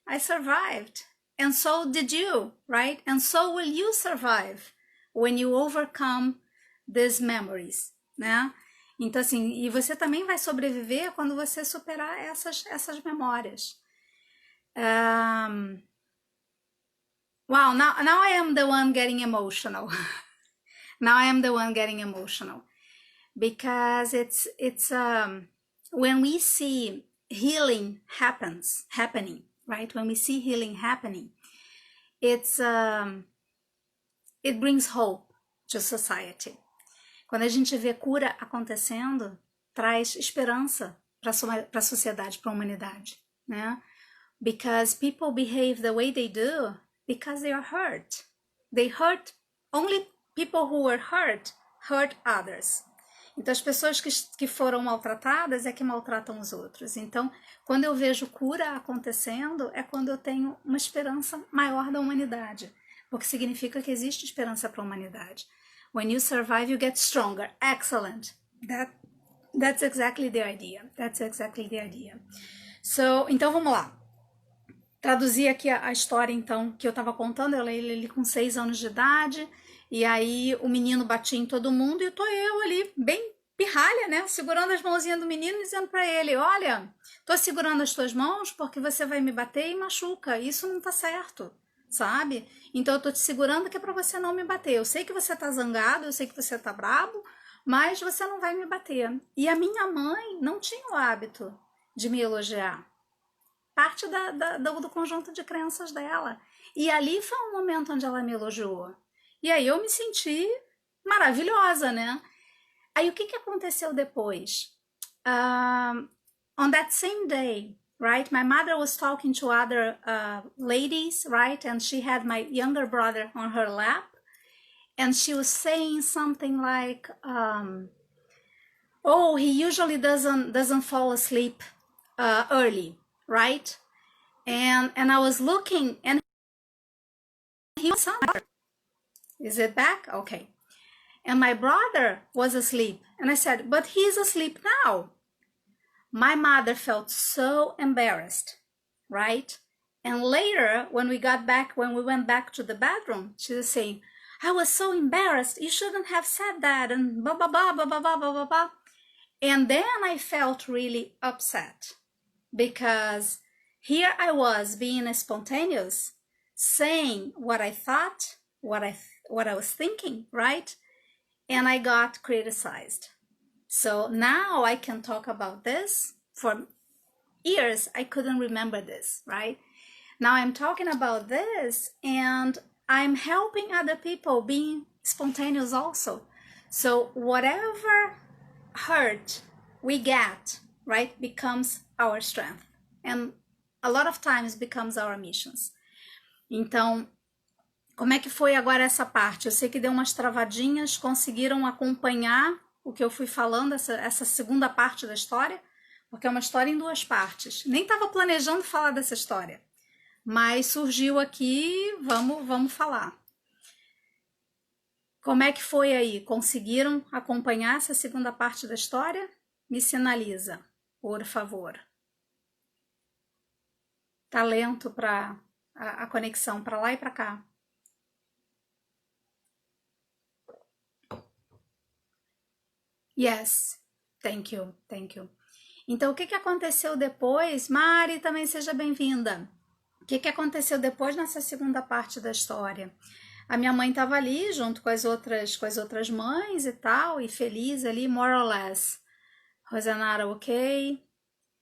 I survived. And so did you, right? And so will you survive when you overcome these memories, né? Então, assim, e você também vai sobreviver quando você superar essas memórias. Wow, now I am the one getting emotional. Now I am the one getting emotional. Because it's when we see healing happening, right? When we see healing happening, it brings hope to society. Quando a gente vê cura acontecendo, traz esperança para a sociedade, para a humanidade, né? Because people behave the way they do because they are hurt. They hurt, only people who were hurt others. Então, as pessoas que foram maltratadas é que maltratam os outros. Então, quando eu vejo cura acontecendo, é quando eu tenho uma esperança maior da humanidade. Porque significa que existe esperança para a humanidade. When you survive, you get stronger. Excellent. That's exactly the idea. That's exactly the idea. So, então vamos lá. traduzir aqui a história, então, que eu estava contando. Eu leio ele com 6 anos de idade, e aí o menino batia em todo mundo, e tô eu ali, bem pirralha, né? Segurando as mãozinhas do menino e dizendo para ele: olha, tô segurando as tuas mãos porque você vai me bater e machuca. Isso não tá certo, sabe? Então eu tô te segurando que é para você não me bater. Eu sei que você tá zangado, eu sei que você tá brabo, mas você não vai me bater. E a minha mãe não tinha o hábito de me elogiar. Parte do conjunto de crenças dela. E ali foi um momento onde ela me elogiou. E aí eu me senti maravilhosa, né? Aí o que aconteceu depois? On that same day, right, my mother was talking to other ladies, right, and she had my younger brother on her lap, and she was saying something like, oh, he usually doesn't fall asleep early, right? And I was looking, and he was somewhere. Is it back? Okay. And my brother was asleep. And I said, but he's asleep now. My mother felt so embarrassed, right? And later, when we went back to the bedroom, she was saying, I was so embarrassed. You shouldn't have said that. And blah, blah, blah, blah, blah, blah, blah, blah, blah. And then I felt really upset because here I was being spontaneous, saying what I thought, what I was thinking, right? And I got criticized. So now I can talk about this. For years, I couldn't remember this, right? Now I'm talking about this, and I'm helping other people being spontaneous also. So whatever hurt we get, right, becomes our strength. And a lot of times becomes our missions. Então, como é que foi agora essa parte? Eu sei que deu umas travadinhas, conseguiram acompanhar o que eu fui falando, essa segunda parte da história? Porque é uma história em 2 partes. Nem estava planejando falar dessa história, mas surgiu aqui, vamos falar. Como é que foi aí? Conseguiram acompanhar essa segunda parte da história? Me sinaliza, por favor. Tá lento para a conexão para lá e para cá. Yes, thank you. Então, o que aconteceu depois? Mari, também seja bem-vinda. O que aconteceu depois nessa segunda parte da história? A minha mãe estava ali junto com as outras mães e tal, e feliz ali, more or less. Rosanara, ok.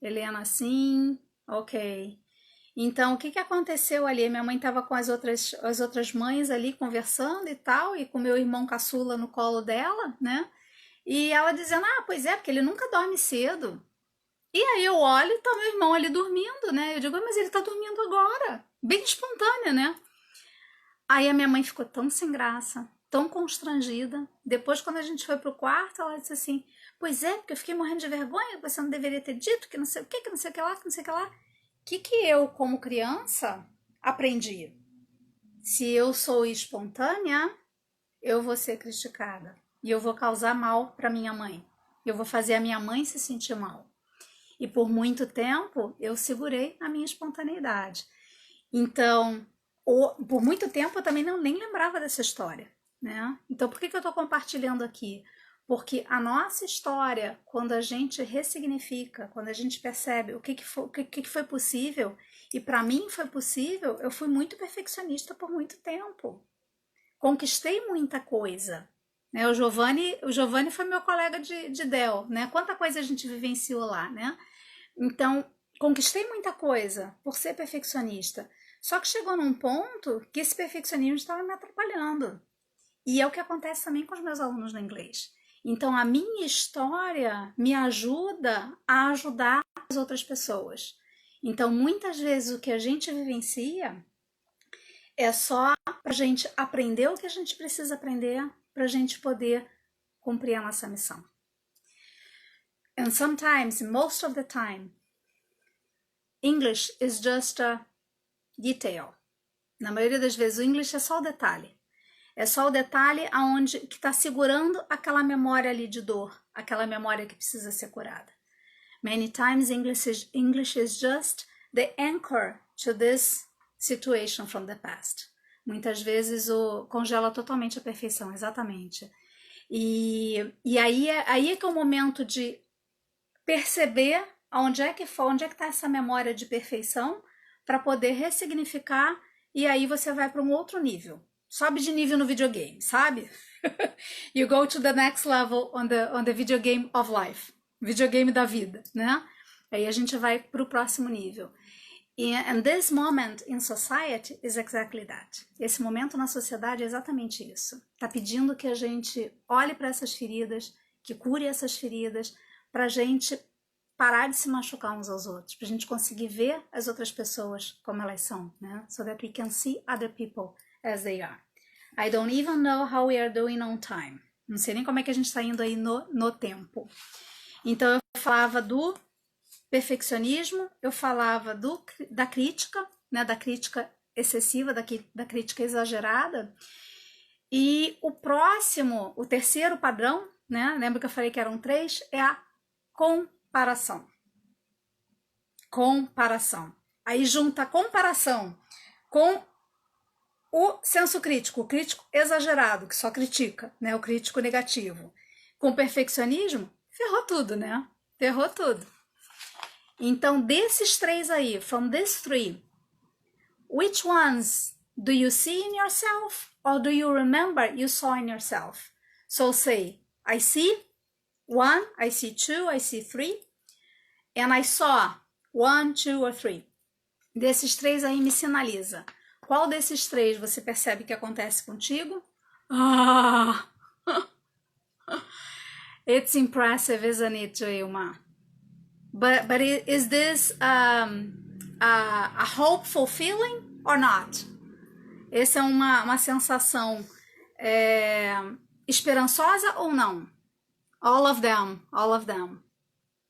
Helena, sim. Ok. Então, o que aconteceu ali? Minha mãe estava com as outras mães ali conversando e tal, e com meu irmão caçula no colo dela, né? E ela dizendo, pois é, porque ele nunca dorme cedo. E aí eu olho e tá meu irmão ali dormindo, né? Eu digo, mas ele tá dormindo agora. Bem espontânea, né? Aí a minha mãe ficou tão sem graça, tão constrangida. Depois, quando a gente foi pro quarto, ela disse assim, pois é, porque eu fiquei morrendo de vergonha, você não deveria ter dito, que não sei o que não sei o que lá, que não sei o que lá. O que eu, como criança, aprendi? Se eu sou espontânea, eu vou ser criticada. E eu vou causar mal para minha mãe. Eu vou fazer a minha mãe se sentir mal. E por muito tempo, eu segurei a minha espontaneidade. Então, por muito tempo, eu também nem lembrava dessa história, né? Então, por que eu estou compartilhando aqui? Porque a nossa história, quando a gente ressignifica, quando a gente percebe o que foi possível, e para mim foi possível, eu fui muito perfeccionista por muito tempo. Conquistei muita coisa. Né? O Giovanni foi meu colega de Dell, né? Quanta coisa a gente vivenciou lá, né? Então, conquistei muita coisa por ser perfeccionista. Só que chegou num ponto que esse perfeccionismo estava me atrapalhando. E é o que acontece também com os meus alunos no inglês. Então, a minha história me ajuda a ajudar as outras pessoas. Então, muitas vezes o que a gente vivencia é só para a gente aprender o que a gente precisa aprender para a gente poder cumprir a nossa missão. And sometimes, most of the time, English is just a detail. Na maioria das vezes, o English é só o detalhe. É só o detalhe aonde que está segurando aquela memória ali de dor, aquela memória que precisa ser curada. Many times, English is just the anchor to this situation from the past. Muitas vezes congela totalmente a perfeição, exatamente. E aí é que é o momento de perceber onde é que está essa memória de perfeição para poder ressignificar, e aí você vai para um outro nível. Sobe de nível no videogame, sabe? You go to the next level on the video game of life. Videogame da vida, né? Aí a gente vai para o próximo nível. And this moment in society is exactly that. Esse momento na sociedade é exatamente isso. Está pedindo que a gente olhe para essas feridas, que cure essas feridas, para a gente parar de se machucar uns aos outros, para a gente conseguir ver as outras pessoas como elas são, né? So that we can see other people as they are. I don't even know how we are doing on time. Não sei nem como é que a gente está indo aí no tempo. Então eu falava do perfeccionismo, eu falava da crítica, né, da crítica excessiva, da crítica exagerada. E o próximo, o terceiro padrão, né, lembra que eu falei que eram 3, é a comparação. Comparação. Aí junta a comparação com o senso crítico, o crítico exagerado, que só critica, né, o crítico negativo. Com o perfeccionismo, ferrou tudo, né? Ferrou tudo. Então, desses 3 aí, from these 3, which ones do you see in yourself or do you remember you saw in yourself? So say, I see 1, I see 2, I see 3, and I saw 1, 2 or 3. Desses 3 aí me sinaliza. Qual desses 3 você percebe que acontece contigo? Ah! It's impressive, isn't it, Ilma? But is this a hopeful feeling or not? Essa é uma sensação esperançosa ou não? All of them, all of them,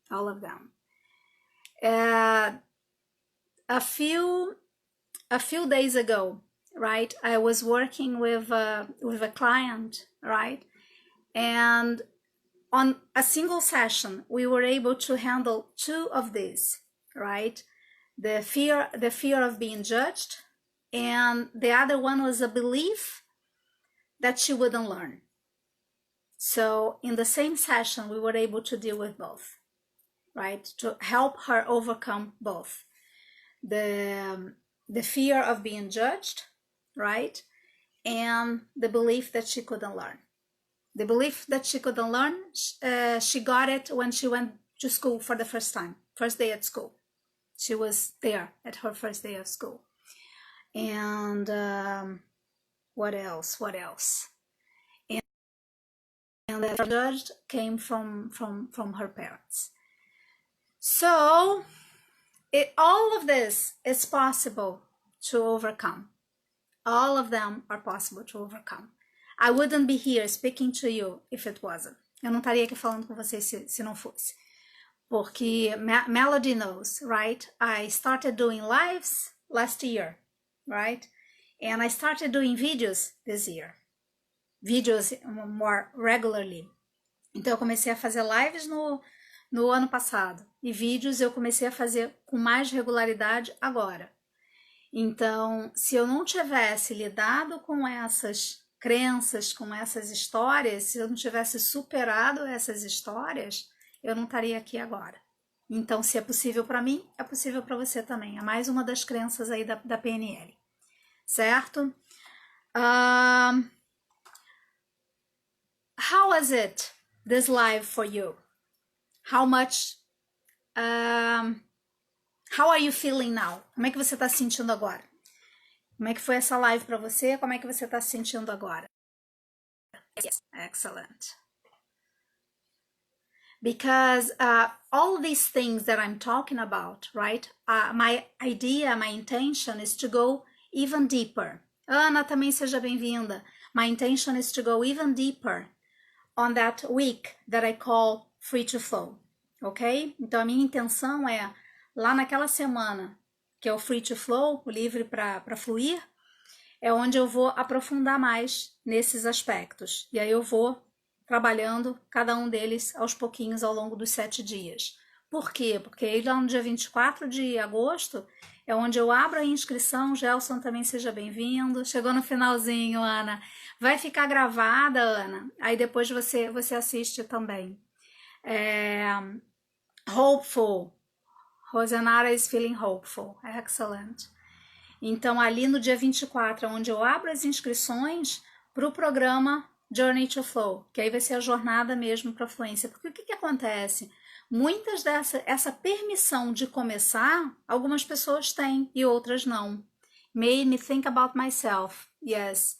all of them. A few days ago, right, I was working with a client, right, and on a single session, we were able to handle 2 of these, right? The fear of being judged, and the other one was a belief that she wouldn't learn. So in the same session, we were able to deal with both, right? To help her overcome both. The fear of being judged, right? And the belief that she couldn't learn. The belief that she couldn't learn, she got it when she went to school for the first time, first day at school. She was there at her first day of school. And what else? And that judge came from her parents. So all of this is possible to overcome. All of them are possible to overcome. I wouldn't be here speaking to you if it wasn't. Eu não estaria aqui falando com vocês se não fosse. Porque Melody knows, right? I started doing lives last year, right? And I started doing videos this year. Videos more regularly. Então eu comecei a fazer lives no ano passado. E vídeos eu comecei a fazer com mais regularidade agora. Então, se eu não tivesse lidado com essas crenças, com essas histórias, se eu não tivesse superado essas histórias, eu não estaria aqui agora. Então, se é possível para mim, é possível para você também. É mais uma das crenças aí da PNL. Certo? How was it, this live for you? How much... how are you feeling now? Como é que você está se sentindo agora? Como é que foi essa live para você? Como é que você está se sentindo agora? Yes. Excellent. Because all these things that I'm talking about, right? My idea, my intention is to go even deeper. Ana, também seja bem-vinda. My intention is to go even deeper on that week that I call Free to Flow. Ok? Então a minha intenção é, lá naquela semana, que é o Free to Flow, o livre para fluir, é onde eu vou aprofundar mais nesses aspectos. E aí eu vou trabalhando cada um deles aos pouquinhos ao longo dos 7 dias. Por quê? Porque aí lá no dia 24 de agosto é onde eu abro a inscrição. Gelson, também seja bem-vindo. Chegou no finalzinho, Ana. Vai ficar gravada, Ana. Aí depois você assiste também. Hopeful. Rosanara is feeling hopeful. Excellent. Então, ali no dia 24, onde eu abro as inscrições para o programa Journey to Flow, que aí vai ser a jornada mesmo para a fluência. Porque o que acontece? Muitas essa permissão de começar, algumas pessoas têm e outras não. Made me think about myself, yes.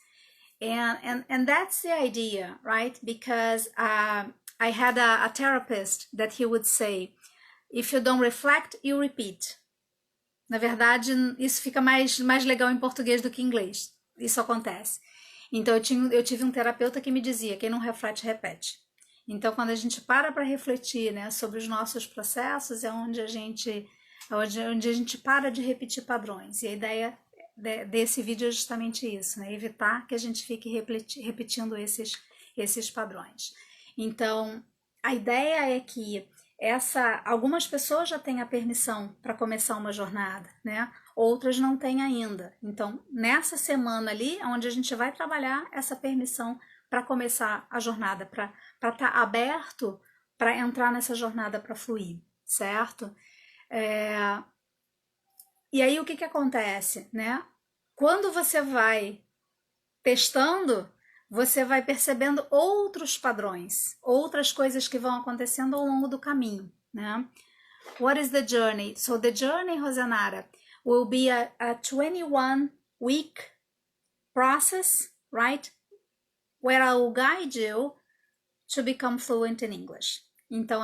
And that's the idea, right? Because I had a therapist that he would say, if you don't reflect, you repeat. Na verdade, isso fica mais legal em português do que em inglês. Isso acontece. Então, eu tive um terapeuta que me dizia, quem não reflete, repete. Então, quando a gente para refletir, né, sobre os nossos processos, é onde a gente para de repetir padrões. E a ideia desse vídeo é justamente isso, né, evitar que a gente fique repetindo esses padrões. Então, a ideia é que algumas pessoas já têm a permissão para começar uma jornada, né? Outras não têm ainda. Então, nessa semana ali, é onde a gente vai trabalhar essa permissão para começar a jornada, para estar aberto para entrar nessa jornada para fluir, certo? E aí, o que acontece, né? Quando você vai testando, você vai percebendo outros padrões, outras coisas que vão acontecendo ao longo do caminho, né? What is the journey? So the journey, Rosanara, will be a 21-week process, right? Where I will guide you to become fluent in English. Então,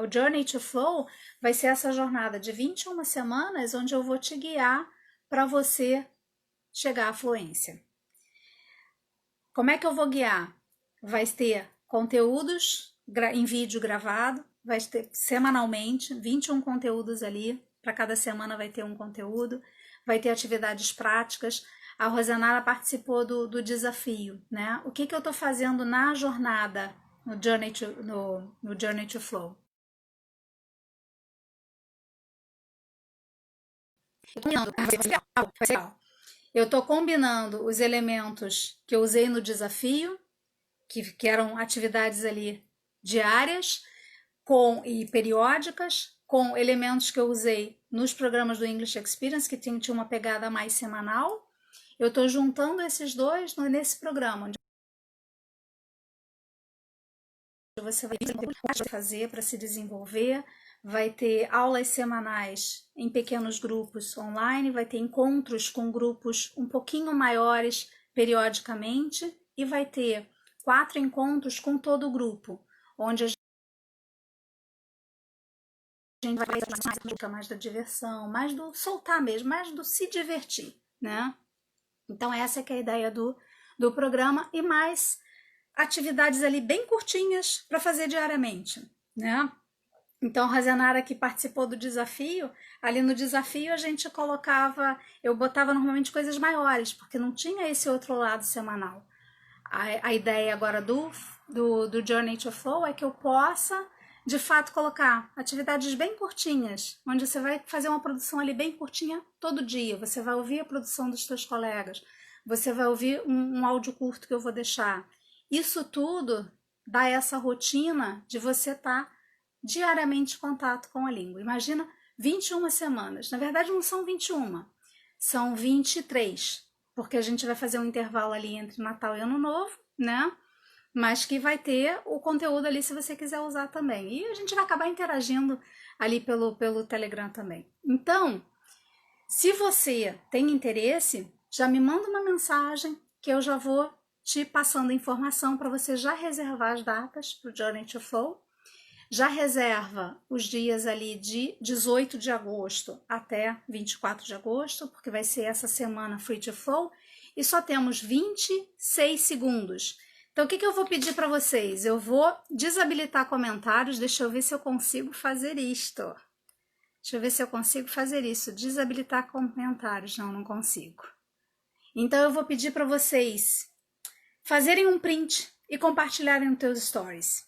o Journey to Flow vai ser essa jornada de 21 semanas, onde eu vou te guiar para você chegar à fluência. Como é que eu vou guiar? Vai ter conteúdos em vídeo gravado, vai ter semanalmente, 21 conteúdos ali, para cada semana vai ter um conteúdo, vai ter atividades práticas. A Rosanara participou do desafio, né? O que eu estou fazendo na jornada, no Journey to Flow? Eu estou combinando os elementos que eu usei no desafio, que eram atividades ali diárias e periódicas, com elementos que eu usei nos programas do English Experience, que tinha uma pegada mais semanal. Eu estou juntando esses dois nesse programa, onde você vai fazer para se desenvolver, vai ter aulas semanais em pequenos grupos online, vai ter encontros com grupos um pouquinho maiores periodicamente e vai ter 4 encontros com todo o grupo, onde a gente vai mais da diversão, mais do soltar mesmo, mais do se divertir, né? Então essa que é a ideia do programa e mais atividades ali bem curtinhas para fazer diariamente, né? Então, a Rosanara que participou do desafio, ali no desafio a gente eu botava normalmente coisas maiores, porque não tinha esse outro lado semanal. A ideia agora do Journey to Flow é que eu possa, de fato, colocar atividades bem curtinhas, onde você vai fazer uma produção ali bem curtinha todo dia, você vai ouvir a produção dos seus colegas, você vai ouvir um áudio curto que eu vou deixar. Isso tudo dá essa rotina de você estar diariamente em contato com a língua. Imagina 21 semanas. Na verdade, não são 21, são 23, porque a gente vai fazer um intervalo ali entre Natal e Ano Novo, né? Mas que vai ter o conteúdo ali se você quiser usar também. E a gente vai acabar interagindo ali pelo Telegram também. Então, se você tem interesse, já me manda uma mensagem que eu já vou te passando informação para você já reservar as datas para o Journey to Flow. Já reserva os dias ali de 18 de agosto até 24 de agosto, porque vai ser essa semana Free to Flow, e só temos 26 segundos. Então, o que eu vou pedir para vocês? Eu vou desabilitar comentários, deixa eu ver se eu consigo fazer isto. Deixa eu ver se eu consigo fazer isso, desabilitar comentários. Não consigo. Então, eu vou pedir para vocês fazerem um print e compartilharem nos teus stories.